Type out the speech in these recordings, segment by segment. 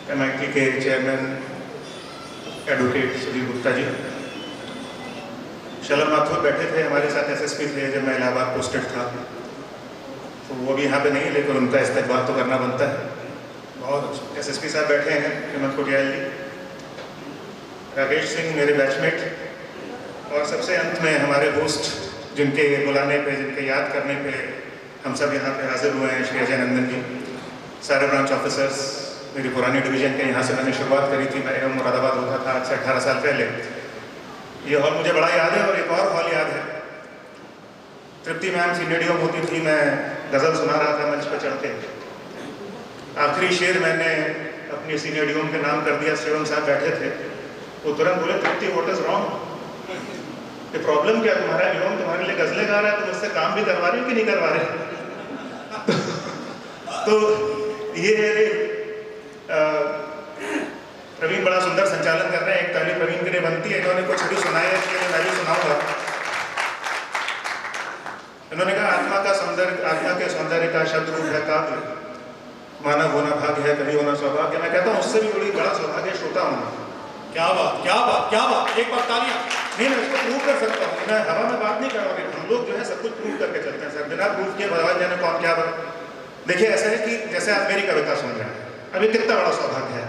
MIT के chairman advocate Sudhir Gupta ji, शलभ माथुर बैठे थे हमारे साथ, SSP थे जब मैं इलाहाबाद पोस्टेड था, तो वो भी यहाँ पे नहीं, लेकिन उनका इस्तेकबाल तो करना बनता है। बहुत अच्छा। SSP साहब बैठे हैं, हेमंत कोटियाल जी, राकेश सिंह मेरे बैचमेट, और सबसे अंत में हमारे होस्ट जिनके बुलाने पे, जिनके याद करने पे हम सब यहाँ पे हाजिर हुए हैं, श्री अजय नंदन जी, सारे ब्रांच ऑफिसर्स। मेरी पुरानी डिवीज़न के यहाँ से मैंने शुरुआत करी थी, मैं मुरादाबाद होता था आज से 18 साल पहले। ये हॉल मुझे बड़ा याद है, और एक और हॉल याद है, तृप्ति मैम सीनियरियम होती थी, मैं गज़ल सुना रहा था मंच पर चढ़ के, आखिरी शेर मैंने अपनी सीनियरियम के नाम कर दिया, शिवम साहब बैठे थे, वो तुरंत बोले, तृप्ति व्हाट इज रॉन्ग, ये प्रॉब्लम क्या, तुम्हारा इमाम तुम्हारे लिए गजलें गा रहा है, तुम उससे काम भी करवा रहे हो कि नहीं करवा रहे? तो ये प्रवीण बड़ा सुंदर संचालन कर रहे हैं, एक ताली प्रवीण के लिए बनती है। इन्होंने कुछ भी सुनाया है, इसके लिए मैं भी सुनाऊंगा। इन्होंने कहा, आत्मा का सौंदर्य, आत्मा के सौंदर्य का शब्द रूप है काव्य, मानव होना भाग्य है, कभी होना सौभाग्य। मैं कहता हूँ उससे भी बड़ी बड़ा सौभाग्य श्रोता होना। क्या बात, क्या बात, क्या बात, एक बार तालियां। नहीं, मैं इसको प्रूव कर सकता हूँ, मैं हवा में बात नहीं कर रहा हूँ, हम लोग जो है सब कुछ प्रूव करके चलते हैं सर, बिना प्रूव किए भगवान जाने कौन क्या बात। देखिए ऐसा है कि जैसे आप मेरी कविता सुन रहे हैं, अभी कितना बड़ा सौभाग्य है।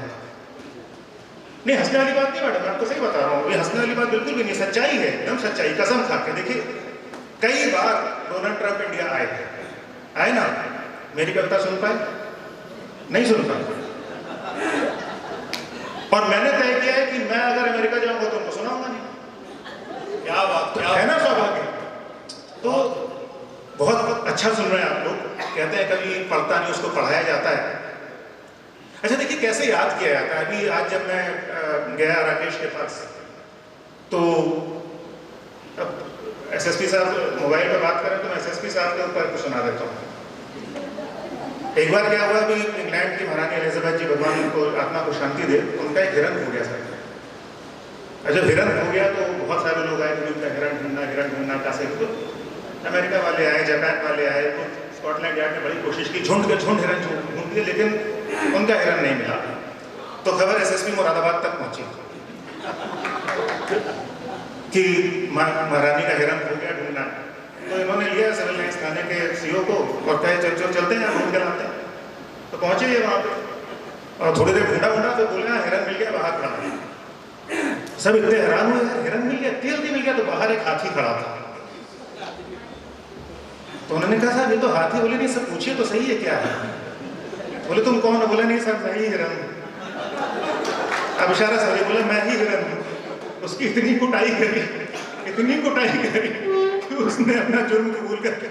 नहीं, हंसने वाली बात नहीं मैडम, मैं आपको सही बता रहा हूँ, ये हंसने वाली बात बिल्कुल भी नहीं, सच्चाई है, एकदम सच्चाई, कसम खा के। देखिए कई बार डोनाल्ड ट्रंप इंडिया आए ना, मेरी कविता सुन पाए? नहीं सुन पाए। और मैंने तय किया है कि मैं अगर अमेरिका जाऊंगा तो उनको सुनाऊंगा नहीं। क्या बात, क्या है ना सौभाग्य? तो बहुत अच्छा सुन रहे हैं आप लोग। कहते हैं कभी पढ़ता नहीं उसको पढ़ाया जाता है। अच्छा देखिए कैसे याद किया जाता है। अभी आज जब मैं गया राकेश के पास, तो अब SSP साहब मोबाइल पर बात करें तो मैं SSP साहब के ऊपर कुछ सुना देता हूँ। एक बार क्या हुआ, अभी इंग्लैंड की महारानी एलिजाबेथ जी, भगवान उनको आत्मा को शांति दे, उनका एक हिरन हो गया सर। जब हिरन हो गया तो बहुत सारे लोग आए, उनका हिरन ढूंढना कैसे, तो अमेरिका वाले आए, जापान वाले आए, तो स्कॉटलैंड यार्ड ने बड़ी कोशिश की, झुंड के झुंड हिरन ढूंढ लिए, लेकिन उनका हिरन नहीं मिला। तो खबर SSP मुरादाबाद तक पहुंची कि महारानी का हिरन हो गया ढूंढना। तो इन्होंने लिया सिविल लाइन्स थाने के CO को और कहे चलते हैं ढूंढ के लाते हैं। तो पहुंचे ये वहाँ पे, और थोड़ी देर ढूंढा तो बोले हाँ हिरन मिल गया, बाहर खड़ा है। सब इतने हैरान हुए, हिरन मिल गया, जल्दी मिल गया। तो बाहर एक हाथी खड़ा था। तो उन्होंने कहा साहब ये तो हाथी। बोले नहीं सब पूछिए तो सही है क्या है। बोले तुम कौन हो? बोले नहीं सर मैं ही हिरन हूँ। अब इशारा सर बोले मैं ही हिरन हूँ। उसकी इतनी कुटाई करी कि उसने अपना जुर्म कबूल करके।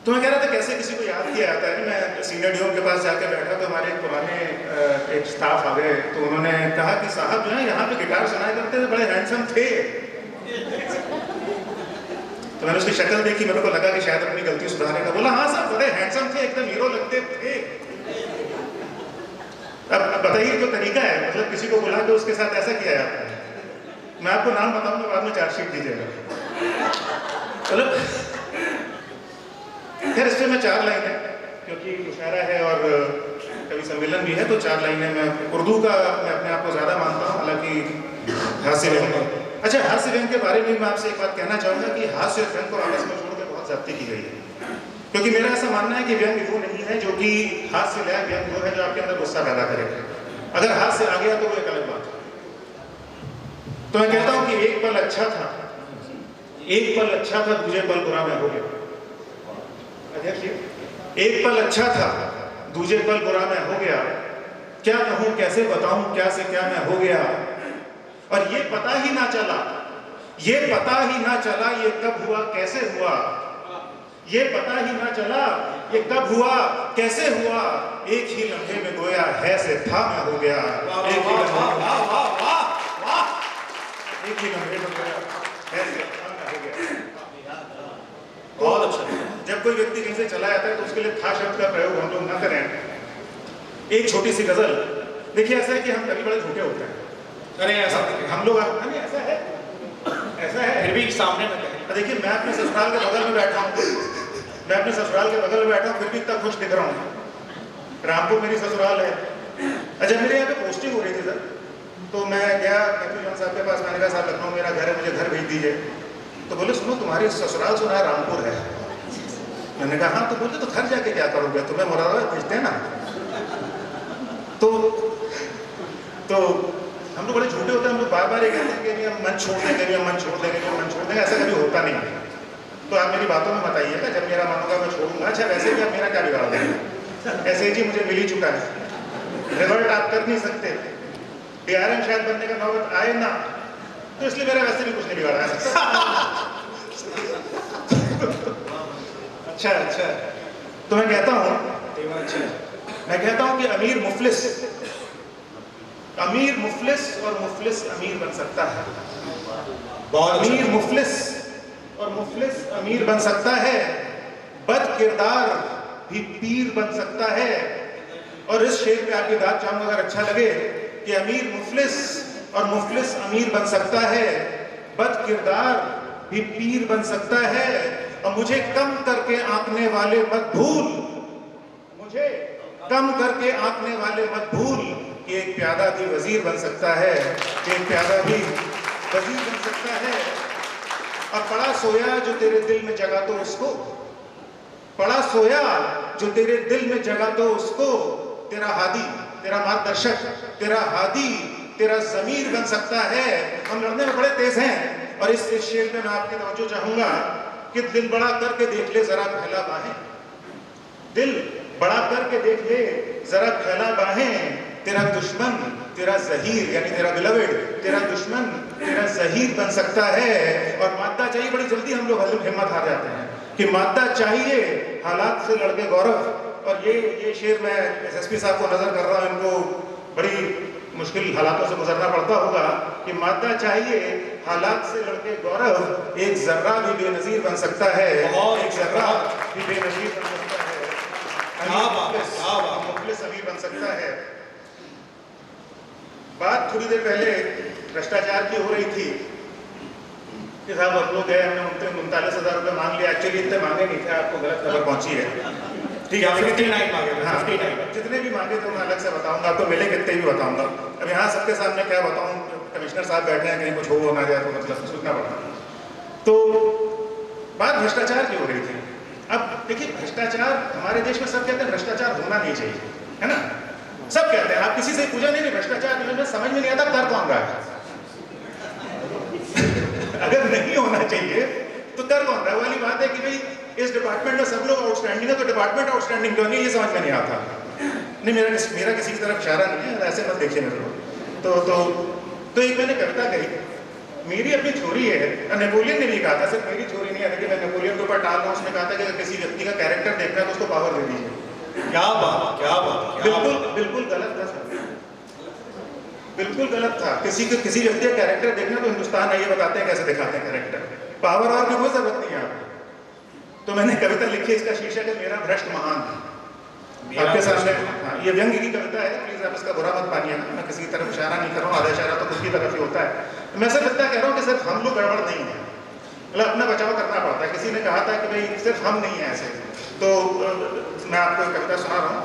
तो मैं कह रहा था कैसे किसी को याद किया जाता है। मैं सीनियर DOM के पास जाकर बैठा तो हमारे पुराने एक स्टाफ आ गए, तो उन्होंने कहा कि साहब जो है यहाँ पे गिटार सुनाया करते थे, बड़े हैंडसम थे। तो मैंने उसकी शक्ल देखी, मेरे को लगा कि शायद अपनी गलती सुधारेगा। बोला हाँ सर बड़े हैंडसम थे, एकदम हीरो लगते थे। अब बताइए जो तरीका है, मतलब किसी को बुला के उसके साथ ऐसा किया जाता है। मैं आपको नाम बताऊंगा, बाद में चार्जशीट दीजिएगा। चलो खैर इस पे मैं 4 लाइनें, क्योंकि मुशायरा है और कवि सम्मेलन भी है, तो 4 लाइनें। मैं उर्दू का मैं अपने आप को ज़्यादा मानता हूँ, हालांकि हास्य व्यंग। अच्छा हास्य व्यंग के बारे में मैं आपसे एक बात कहना चाहूँगा कि हास्य और व्यंग को आपस में जोड़ के बहुत ज़्यादती की गई है। क्योंकि मेरा ऐसा मानना है कि व्यंग वो नहीं है जो कि हास्य है, व्यंग वो है जो आपके अंदर गुस्सा पैदा करेगा। अगर हास्य आ गया तो वो एक अलग बात है। तो मैं कहता हूँ कि एक पल अच्छा था, दूसरे पल बुरा मैं हो गया। एक पल अच्छा था, दूसरे पल बुरा मैं हो गया। क्या कहूँ कैसे बताऊँ, क्या से क्या मैं हो गया। और ये पता ही ना चला ये कब हुआ कैसे हुआ। ये पता ही ना चला ये कब हुआ कैसे हुआ। एक ही लम्हे में गोया है से था मैं हो गया। एक ही लम्हे में गोया है से था मैं हो गया। बहुत अच्छा। जब कोई व्यक्ति कहीं से चला जाता है तो उसके लिए था शब्द का प्रयोग हम लोग ना करें। एक छोटी सी गजल देखिए, ऐसा है कि हम कभी बड़े झूठे होते हैं। अरे ऐसा हम लोग ऐसा है फिर भी सामने में देखिए, मैं अपने ससुराल के बगल में बैठा हूँ, फिर भी इतना खुश दिख रहा हूँ। रामपुर मेरी ससुराल है। अच्छा, मेरे यहाँ पे पोस्टिंग हो रही थी सर, तो मैं गया कैप्टन साहब के पास, मैंने कहा साहब लखनऊ मेरा घर है, मुझे घर भेज दीजिए। तो बोले सुनो तुम्हारी ससुराल सुना है रामपुर है। मैंने कहा हाँ। तो बोले तो घर जाके क्या करोगे, तुम्हें मुरादाबाद भेजते हैं ना। तो हम लोग बड़े झूठे होते हैं, हम लोग बार बार ये कहते हैं कि अभी हम मन छोड़ देंगे, अभी हम मन छोड़ देंगे, हम मन छोड़ देंगे। ऐसा कभी होता नहीं है। तो आप मेरी बातों में बताइएगा, जब मेरा मन होगा मैं छोड़ूंगा। अच्छा, वैसे भी आप मेरा क्या बिगाड़ देंगे, एसएजी मुझे मिल ही चुका है, रिवर्ट आप कर नहीं सकते, डीआरएम शायद बनने का नौबत आए ना, तो इसलिए मेरा वैसे भी कुछ नहीं बिगाड़ा है। अच्छा। तो मैं कहता हूँ कि अमीर मुफलिस और मुफलिस अमीर बन सकता है। अमीर मुफलिस और मुफलिस अमीर बन सकता है। बद किरदार भी पीर बन सकता है। और इस शेर पे आपकी बात चाहूंगा, अगर अच्छा लगे, कि अमीर मुफलिस और मुफलिस अमीर बन सकता है, बद किरदार भी पीर बन सकता है। और मुझे कम करके आंकने वाले मत भूल, मुझे कम करके आंकने वाले मत भूल कि एक प्यादा भी वजीर बन सकता है, एक प्यादा भी वजीर बन सकता है। और पड़ा सोया जो तेरे दिल में जगा तो उसको, पड़ा सोया जो तेरे दिल में जगा तो उसको, तेरा हादी, तेरा मार्गदर्शक, तेरा हादी, तेरा जमीर बन सकता है। हम लड़ने में बड़े तेज हैं, और इस शेर में मैं आपकी तवज्जो चाहूंगा कि दिल बड़ा करके देख ले जरा फैला बाहें, दिल बड़ा करके देख ले जरा फैला बाहें। तेरा दुश्मन तेरा जहीर, यानी तेरा बिलवेड, तेरा दुश्मन तेरा जहीर बन सकता है। और मादा चाहिए, बड़ी जल्दी हम लोग हिम्मत हार जाते हैं कि मादा चाहिए हालात से लड़के गौरव। और ये शेर मैं एसएसपी साहब को नजर कर रहा हूँ, इनको बड़ी मुश्किल हालातों से गुजरना पड़ता होगा, कि मादा चाहिए हालात से लड़के गौरव, एक जर्रा भी बेनजीर बन सकता है, एक जर्रा भी बेनजीर बन सकता है, मुखलिस अमीर बन सकता है। बात थोड़ी देर पहले भ्रष्टाचार की हो रही थी कि साहब हम लोग गए, हमने 39,000 रुपये मांग लिया। एक्चुअली इतने मांगे नहीं थे, आपको गलत खबर पहुंची है। ठीक है, 59 मांगे, 59 जितने भी मांगे थे मैं अलग से बताऊंगा, आपको मिले कितने भी बताऊंगा। अब यहाँ सबके सामने क्या बताऊं, कमिश्नर साहब बैठे हैं, कहीं कुछ हो ना जाए तो मतलब सोचना पड़ता। तो बात भ्रष्टाचार की हो रही थी। अब देखिए, भ्रष्टाचार हमारे देश में सब कहते हैं भ्रष्टाचार होना नहीं चाहिए, है ना, सब कहते हैं। आप किसी से पूछा नहीं भ्रष्टाचार में समझ में नहीं आता कर कौन रहा है। अगर नहीं होना चाहिए तो कर कौन रहा है। वाली बात है कि भाई इस डिपार्टमेंट में सब लोग आउटस्टैंडिंग है, तो डिपार्टमेंट आउटस्टैंडिंग क्यों नहीं, ये समझ में नहीं आता। नहीं, मेरा किसी की तरफ इशारा नहीं है, ऐसे मत देखिए मेरे को। तो एक मैंने कविता कही, मेरी अपनी छोरी है। नेपोलियन ने भी कहा था, सिर्फ मेरी छोरी नहीं है कि मैं नेपोलियन के ऊपर टाल रहा हूँ। उसने कहा था कि अगर किसी व्यक्ति का कैरेक्टर देखना है तो उसको पावर दे दीजिए। क्या बात, क्या बात, बिल्कुल गलत था सर, बिल्कुल गलत था। किसी व्यक्ति का कैरेक्टर देखना तो हिंदुस्तान है, ये बताते हैं कैसे दिखाते हैं कैरेक्टर, पावर और की कोई जरूरत नहीं है आपको। तो मैंने कविता लिखी, इसका शीर्षक है मेरा भ्रष्ट महान। आपके सामने ये व्यंग्य की कविता है, प्लीज आप इसका बुरा मत मानिएगा, मैं किसी की तरफ इशारा नहीं कर रहा हूँ, आधा इशारा तो खुद की तरफ ही होता है। मैं सिर्फ इतना कह रहा हूँ कि सिर्फ हम लोग गड़बड़ नहीं है, मतलब अपना बचाव करना पड़ता है। किसी ने कहा था कि भाई सिर्फ हम नहीं है ऐसे, तो मैं आपको कविता सुना रहा हूँ,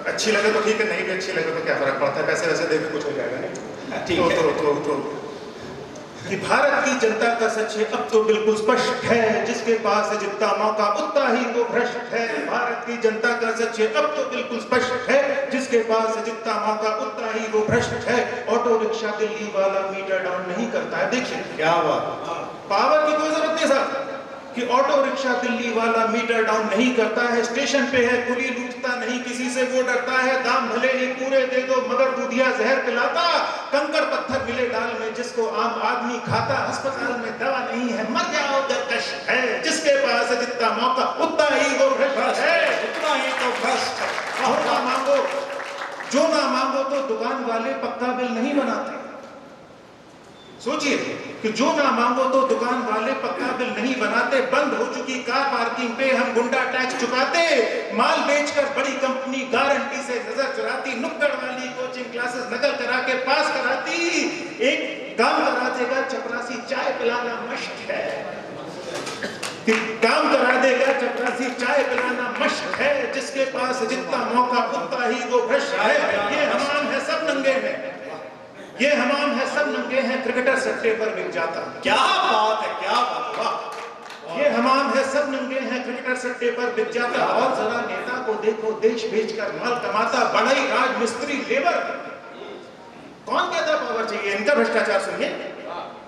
अच्छी लगे तो ठीक है, नहीं भी अच्छी लगे तो क्या फर्क पड़ता है, पैसे वैसे देकर कुछ हो जाएगा नहीं। तो कि भारत की जनता का सच है अब तो बिल्कुल स्पष्ट है, जिसके पास है जितना मौका उतना ही वो भ्रष्ट है। भारत की जनता का सच है अब तो बिल्कुल स्पष्ट है, जिसके पास है जितना मौका उतना ही वो भ्रष्ट है। ऑटो रिक्शा दिल्ली वाला मीटर डाउन नहीं करता है। देखिए क्या बात, पावर की कोई जरूरत नहीं सर, कि ऑटो रिक्शा दिल्ली वाला मीटर डाउन नहीं करता है। स्टेशन पे है कुली लूटता नहीं किसी से वो डरता है, दाम भले ही पूरे दे दो मगर दूधिया जहर पिलाता। कंकड़ पत्थर मिले दाल में जिसको आम आदमी खाता, अस्पताल में दवा नहीं है मर जाओ दरकश है, जिसके पास है जितना मौका उतना ही वो भ्रष्ट है, उतना ही तो भ्रष्ट है। ना मांगो जो ना मांगो तो दुकान वाले पक्का बिल नहीं बनाते। सोचिए कि जो ना मांगो तो दुकान वाले पक्का बिल नहीं बनाते। बंद हो चुकी कार पार्किंग पे हम गुंडा टैक्स चुकाते, माल बेचकर बड़ी कंपनी गारंटी से नजर चुराती, नुक्कड़ वाली कोचिंग क्लासेस नकल करा के पास कराती। एक काम करा देगा चपरासी चाय पिलाना मश्क है, कि काम करा देगा चपरासी चाय पिलाना मश्क है, जिसके जिसके पास जितना मौका उतना ही वो भ्रष्ट है। ये हमाम है सब नंगे हैं, ये हमाम है सब नंगे हैं, क्रिकेटर सट्टे पर बिक जाता। क्या बात है, क्या बात है। ये हमाम है सब नंगे हैं, क्रिकेटर सट्टे पर बिक जाता। और जरा नेता को देखो, देश बेचकर माल कमाता, बढ़ई राज मिस्त्री लेबर। कौन कहता पावर चाहिए? इनका भ्रष्टाचार सुनिए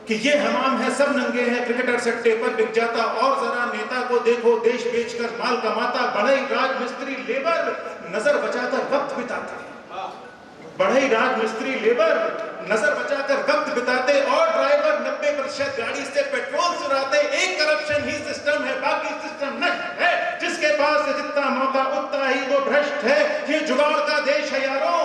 कि ये हमाम है सब नंगे हैं, क्रिकेटर सट्टे पर बिक जाता। और जरा नेता को देखो, देश बेचकर माल कमाता, बढ़ई राज मिस्त्री लेबर नजर बचाकर वक्त बिताते। बढ़ई राज मिस्त्री लेबर नजर बचाकर वक्त बिताते। और ड्राइवर 90% गाड़ी से पेट्रोल चुराते। एक करप्शन ही सिस्टम है, बाकी सिस्टम नष्ट है। जिसके पास जितना मौका उतना ही वो भ्रष्ट है। ये जुगाड़ का देश है यारों,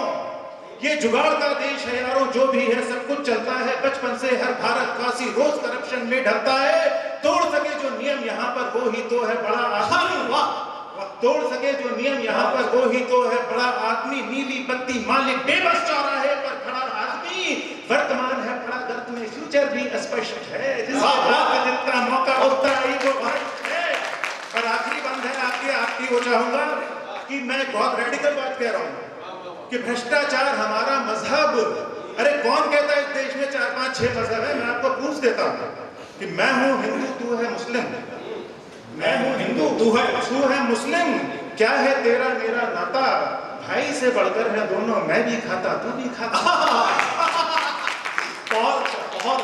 ये जुगाड़ का देश है यारों। जो भी है सब कुछ चलता है बचपन से, हर भारतवासी रोज करप्शन में ढलता है। तोड़ सके जो नियम यहाँ पर वो ही तो है बड़ा आदमी। वाह, तोड़ सके जो नियम यहाँ पर वो ही तो है बड़ा आदमी। नीली बत्ती मालिक बेबस चौराहे पर खड़ा आदमी। वर्तमान है बड़ा गर्त में, फ्यूचर भी स्पष्ट है। जिसके पास जितना मौका उतना ही वो भ्रष्ट है। और आखिरी बात है आपकी वो चाहूंगा कि मैं बहुत रेडिकल बात कह रहा हूँ कि भ्रष्टाचार हमारा मजहब। अरे कौन कहता है इस देश में 4, 5, 6 मजहब है? मैं आपको प्रूफ देता हूं कि मैं हूं हिंदू, तू है मुस्लिम। मैं हूं हिंदू, तू है मुस्लिम। क्या है तेरा मेरा नाता? भाई से बढ़कर है दोनों, मैं भी खाता तू भी खाता। बहुत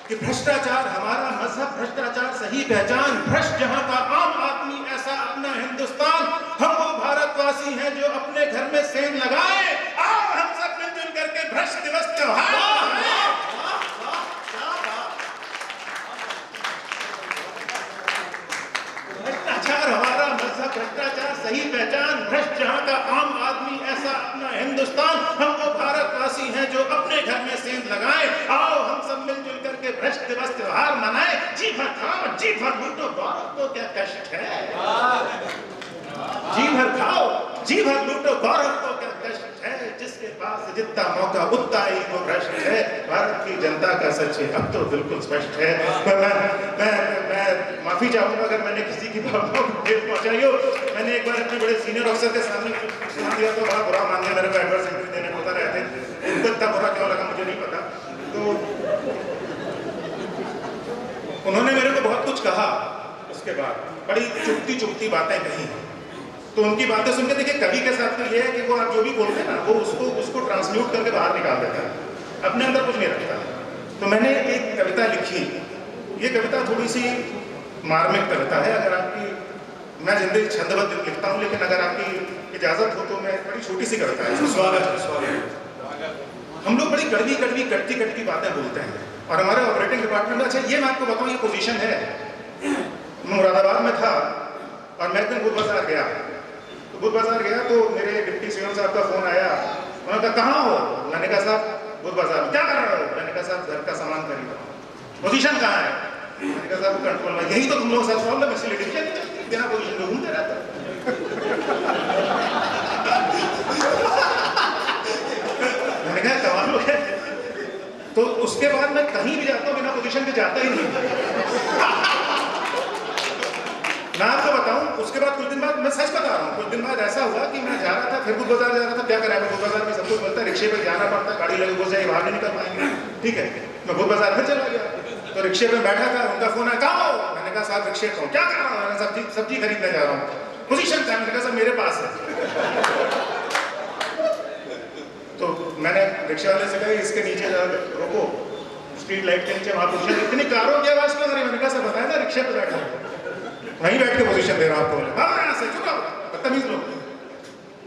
कि भ्रष्टाचार हमारा मजहब, भ्रष्टाचार सही पहचान। भ्रष्ट जहां का आम आदमी, ऐसा अपना हिंदुस्तान। हम वो भारतवासी हैं जो अपने घर में सेंध लगाए। आओ हम सब मिलजुल करके भ्रष्ट दिवस त्योहार। भ्रष्टाचार हमारा मजहब, भ्रष्टाचार सही पहचान। भ्रष्ट जहां का आम आदमी, ऐसा अपना हिंदुस्तान। हम वो भारतवासी हैं जो अपने घर में सेंध लगाए। आओ हम सब मिलजुल करके भ्रष्ट दिवस त्योहार मनाए। जी भर खाओ, जी भर लूटो, गौरव को क्या कष्ट है। जी भर खाओ, जी भर लूटो, गौरव को क्या कष्ट है। जिसके पास जितना मौका उतना ही वो भ्रष्ट है। भारत की जनता का सच है अब तो बिल्कुल स्पष्ट है। मैं माफी चाहूंगा अगर मैंने किसी की भावनाओं को ठेस पहुंचाई हो। मैंने एक बार अपने बड़े सीनियर ऑफिसर के सामने सुना दिया तो बड़ा बुरा मान लिया। मेरे को एडवर्स एंट्री देने होता रहे थे, उनको इतना बुरा क्यों लगा मुझे नहीं पता। तो उन्होंने मेरे को बहुत कुछ कहा, उसके बाद बड़ी चुपती बातें कही। तो उनकी बातें सुनकर देखिए, कवि के साथ तो ये है कि वो आप जो भी बोलते हैं ना, वो उसको ट्रांसम्यूट करके बाहर निकाल देता है, अपने अंदर कुछ नहीं रखता। तो मैंने एक कविता लिखी। ये कविता थोड़ी सी मार्मिक कविता है। अगर आपकी, मैं जिंदगी छंदबद्ध लिखता हूँ, लेकिन अगर आपकी इजाजत हो तो मैं बड़ी छोटी सी कविता है। स्वागत। हम लोग बड़ी कड़वी कटती बातें बोलते हैं। और हमारे ऑपरेटिंग डिपार्टमेंट में, अच्छा ये मैं आपको बताऊँ, ये पोजीशन है। मैं मुरादाबाद में था और मैं एक दिन बुध बाजार गया। तो बुध बाजार गया तो मेरे डिप्टी सीएम साहब का फोन आया। उन्होंने कहा कहाँ हो? मैंने कहा साहब बुध बाजार में। क्या कर रहे हो? मैंने कहा साहब घर का सामान खरीद रहा हूँ। पोजीशन कहाँ है? मैंने कहा साहब कंट्रोल में। यही तो तुम लोग साथ प्रॉब्लम, इसलिए डिवीजन नहीं चलती, बिना पोजीशन में घूमते रहते। मैंने कहा कमाल हो गया। तो उसके बाद मैं कहीं भी जाता हूँ बिना पोजीशन के जाता ही नहीं। मैं आपको बताऊं, उसके बाद कुछ दिन बाद, मैं सच बता रहा हूँ, कुछ दिन बाद ऐसा हुआ कि मैं जा रहा था, फिर बुध बाजार जा रहा था। क्या करें, बुध बाजार में सब कुछ मिलता है, रिक्शे पे जाना पड़ता है, गाड़ी लगे घुस जाए, बाहर नहीं निकल पाएंगे। ठीक है, मैं बुध बाजार फिर चला गया। तो रिक्शे पे बैठा था, उनका फोन आया, कहाँ हो? मैंने कहा साहब रिक्शे पे हूँ। क्या कर रहा हूँ? सब्जी खरीदने जा रहा हूँ। पोजीशन क्या? मैंने कहा साहब मेरे पास है। तो मैंने रिक्शा वाले से कहा इसके नीचे रोको, स्ट्रीट लाइट के नीचे, वहाँ पोजीशन। इतनी कारों की आवाज क्यों आ रही? मैंने कहा सर बताया ना रिक्शे पे बैठा है, वहीं बैठ के पोजीशन दे रहा हूँ आपको। हाँ यहाँ से चुका बदतमीज लोग।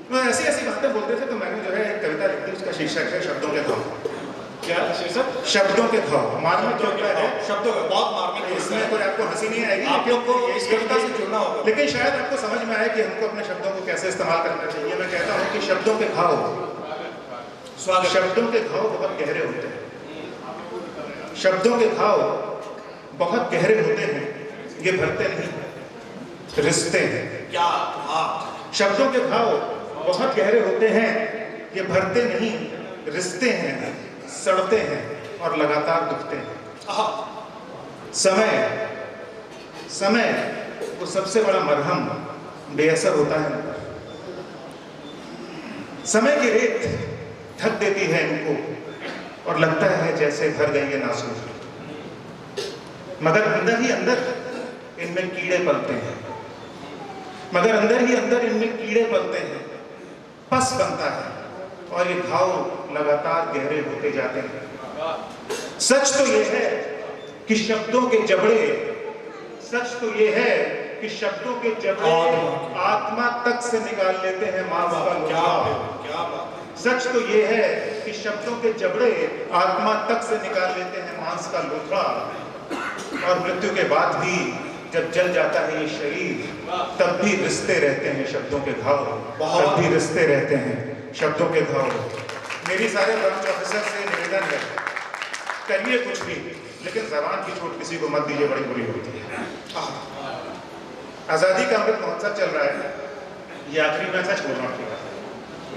तो ऐसी बातें बोलते थे। तो मैंने जो है कविता लिख दी, उसका शीर्षक है शब्दों के घाव। क्या शीर्षक? शब्दों के घाव। मार्मिक जो है शब्दों का, बहुत मार्मिक। इसमें कोई आपको हंसी नहीं आएगी, आप लोग को इस कविता से जुड़ना होगा। लेकिन शायद आपको समझ में आए कि हमको अपने शब्दों को कैसे इस्तेमाल करना चाहिए। मैं कहता हूँ कि शब्दों के घाव, शब्दों के घाव बहुत गहरे होते हैं। शब्दों के घाव बहुत गहरे होते हैं, ये भरते नहीं, रिश्ते हैं। क्या? शब्दों के घाव बहुत गहरे होते हैं, ये भरते नहीं, रिश्ते हैं, सड़ते हैं और लगातार दुखते हैं। समय वो सबसे बड़ा मरहम बेअसर होता है, समय की रेत ढक देती है इनको और लगता है जैसे भर गई है नासूर, मगर अंदर ही अंदर इनमें कीड़े पलते हैं, मगर अंदर ही अंदर इनमें कीड़े पलते हैं, पस बनता है और ये घाव लगातार गहरे होते जाते हैं। सच तो ये है कि शब्दों के जबड़े, सच तो ये है कि शब्दों के जबड़े आत्मा तक से निकाल लेते हैं मांस का लोथड़ा। क्या बात। सच तो ये है कि शब्दों के जबड़े आत्मा तक से निकाल लेते हैं मांस का लोथड़ा, और मृत्यु के बाद भी जब जल जाता है ये शरीर तब भी रिश्ते रहते हैं शब्दों के घाव, तब भी रिश्ते रहते हैं शब्दों के घाव। मेरी सारे ब्रांच ऑफिसर से निवेदन है, करिए कुछ भी लेकिन जबान की चोट किसी को मत दीजिए, बड़ी बुरी होती है। आज़ादी का अमृत महोत्सव चल रहा है, ये आखिरी मैं सच बोल रहा हूँ,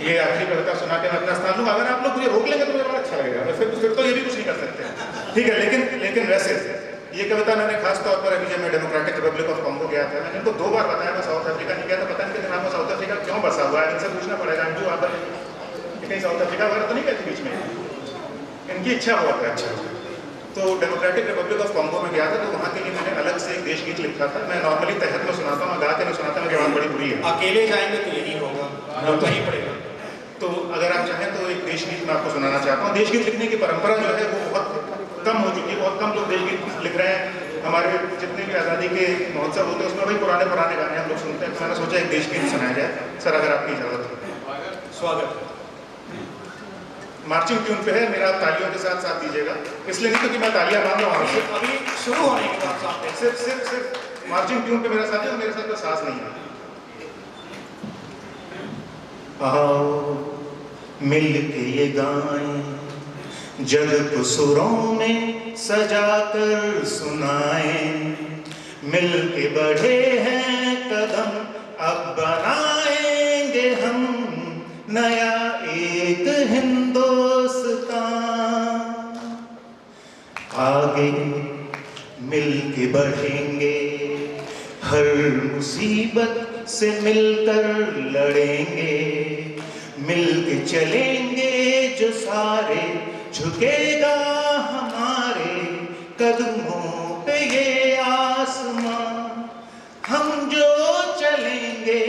ये आखिरी कविता सुना के मैं अपना स्थान लूँगा। अगर आप लोग मुझे रोक लेंगे तो मुझे बड़ा अच्छा लगेगा, फिर तो ये भी कुछ नहीं कर सकते, ठीक है। लेकिन वैसे ये कविता मैंने खास तौर पर अभी जब मैं डेमोक्रेटिक रिपब्लिक ऑफ कॉन्गो गया था, मैंने इनको 2 बार बताया मैं साउथ अफ्रीका नहीं गया था, पता नहीं कि नाम साउथ अफ्रीका क्यों बसा हुआ है, इनसे पूछना पड़ेगा। जो आप कहीं साउथ अफ्रीका वगैरह तो नहीं गए थे बीच में, इनकी इच्छा बहुत है। अच्छा, तो डेमोक्रेटिक रिपब्लिक ऑफ कॉन्गो में गया था, तो वहाँ के लिए मैंने अलग से एक देश गीत लिखा था। मैं नॉर्मली तहत में सुनाता हूँ, मैं गा के नहीं सुनाता, मेरी आवाज़ बड़ी बुरी है। अकेले जाएंगे तो यही होगा, वही पड़ेगा। तो अगर आप चाहें तो एक देश गीत मैं आपको सुनाना चाहता हूँ। देश गीत लिखने की परंपरा जो है वो बहुत कम हो चुकी है, बहुत कम लोग देश गीत लिख रहे हैं। हमारे जितने भी आज़ादी के महोत्सव होते हैं उसमें भाई पुराने गाने हम लोग सुनते हैं, तो मैंने सोचा एक देश गीत सुनाया जाए। सर अगर आपकी इजाज़त हो। स्वागत। मार्चिंग ट्यून पे है, मेरा आप तालियों के साथ साथ दीजिएगा, इसलिए नहीं क्योंकि मैं तालियां मांग रहा हूँ, अभी शुरू होने के बाद साथ हैं। सिर्फ मार्चिंग ट्यून पे मेरा साथ है, मेरे साथ तो सांस नहीं है। आओ मिल के ये गाएं, जग को सुरों में सजा कर सुनाएं, मिल के बढ़े हैं कदम अब बनाएंगे हम नया एक हिंदुस्तान। आगे मिल के बढ़ेंगे, हर मुसीबत से मिलकर लड़ेंगे, मिल के चलेंगे जो सारे झुकेगा हमारे कदमों पे ये आसमां। हम जो चलेंगे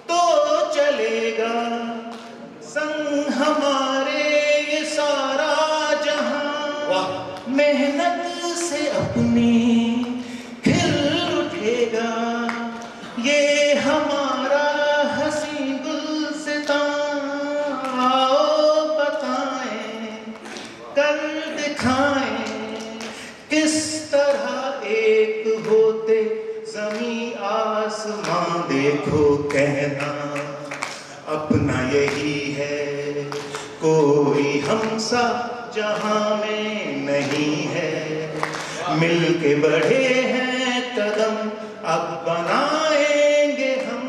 तो चलेगा संग हमारे ये सारा जहां। मेहनत से अपनी खिल उठेगा ये हमारा हंसी गुलसितां। आओ बताएं कर दिखाएं किस तरह एक होते जमी आसमां। देखो कहना अपना यही है, कोई हमसा जहां में नहीं है। मिल के बढ़े हैं कदम अब बनाएंगे हम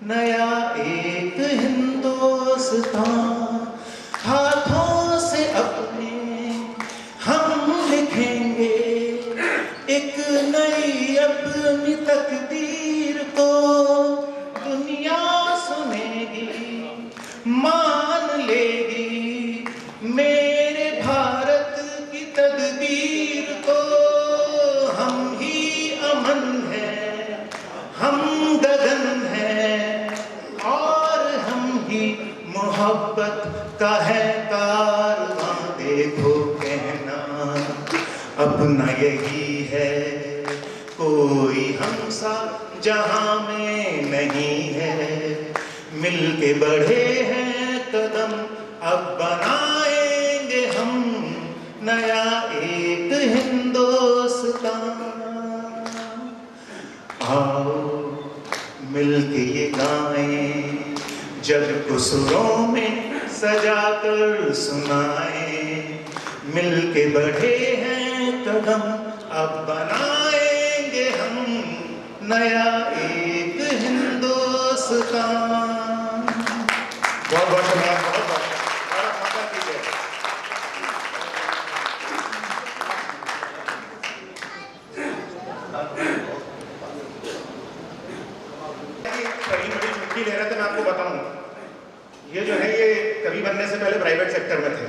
नया एक हिंदुस्तान। हाथों से अपने हम लिखेंगे एक नई अपनी तकदीर को। दुनिया सुनेगी मान लेगी मेरे भारत की तदबीर को। हम ही अमन है, हम गगन है, और हम ही मोहब्बत का है कारवां। देखो कहना अपना यही है, कोई हमसा जहां में नहीं है। मिल के बढ़े हैं कदम अब बनाएंगे हम नया एक हिंदुस्तान। आओ मिल के ये गाएं, जग को सुरों में सजा कर सुनाएं। मिल के बढ़े हैं कदम अब बनाएंगे हम नया एक हिंदुस्तान। बहुत बहुत धन्यवाद, बहुत बहुत बड़ी बड़ी छुट्टी ले रहे थे। मैं आपको बताऊं ये जो है ये कवि बनने से पहले प्राइवेट सेक्टर में थे,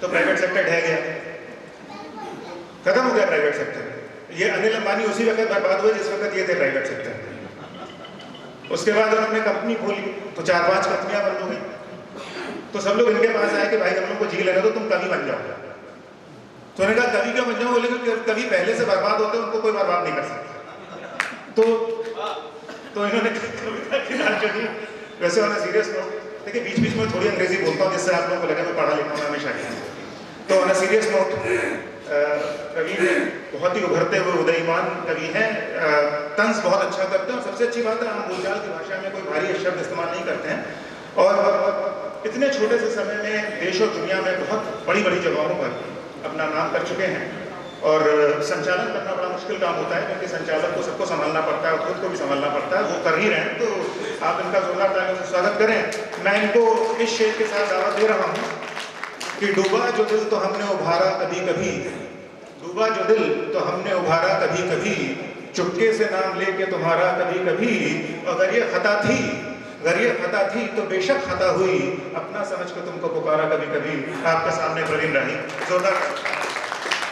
तो प्राइवेट सेक्टर ढह गया, खत्म हो गया प्राइवेट सेक्टर। ये अनिल अंबानी उसी वक्त बर्बाद हुए जिस वक्त ये थे प्राइवेट सेक्टर। उसके बाद उन्होंने कंपनी खोली तो 4-5 कंपनियां बंद हो गई। तो सब लोग इनके पास आए कि भाई हम लोग को जी लेना, तो तुम कवि बन जाओ। तो उन्होंने कहा कवि क्यों बन जाओ? बोले कि कवि पहले से बर्बाद होते हैं, उनको कोई बर्बाद नहीं कर सकता। तो इन्होंने कविता की नाम चुनी। वैसे ऑन सीरियस नोट, देखिए बीच बीच में थोड़ी अंग्रेजी बोलता हूँ जिससे आप लोगों को लगे मैं पढ़ा लिखा हूँ हमेशा। तो ऑन सीरियस नोट, कवि बहुत ही उभरते हुए उदयमान कवि हैं, तंज बहुत अच्छा करते हैं और सबसे अच्छी बात है हम बोलचाल की भाषा में कोई भारी शब्द इस्तेमाल नहीं करते हैं। और इतने छोटे से समय में देश और दुनिया में बहुत बड़ी बड़ी जगहों पर अपना नाम कर चुके हैं। और संचालन करना बड़ा मुश्किल काम होता है क्योंकि संचालक को सबको संभालना पड़ता है और खुद को भी संभालना पड़ता है। वो कर ही रहे हैं, तो आप इनका जोरदार तालियों से स्वागत करें। मैं इनको इस शेर के साथ दावत दे रहा हूँ कि डूबा जो दिल तो हमने उभारा कभी कभी, डूबा जो दिल तो हमने उभारा कभी कभी, चुपके से नाम लेके तुम्हारा कभी कभी। अगर ये खता थी तो बेशक खता हुई, अपना समझ के तुमको पुकारा कभी कभी। आपके सामने प्रवीण राही, जोरदार।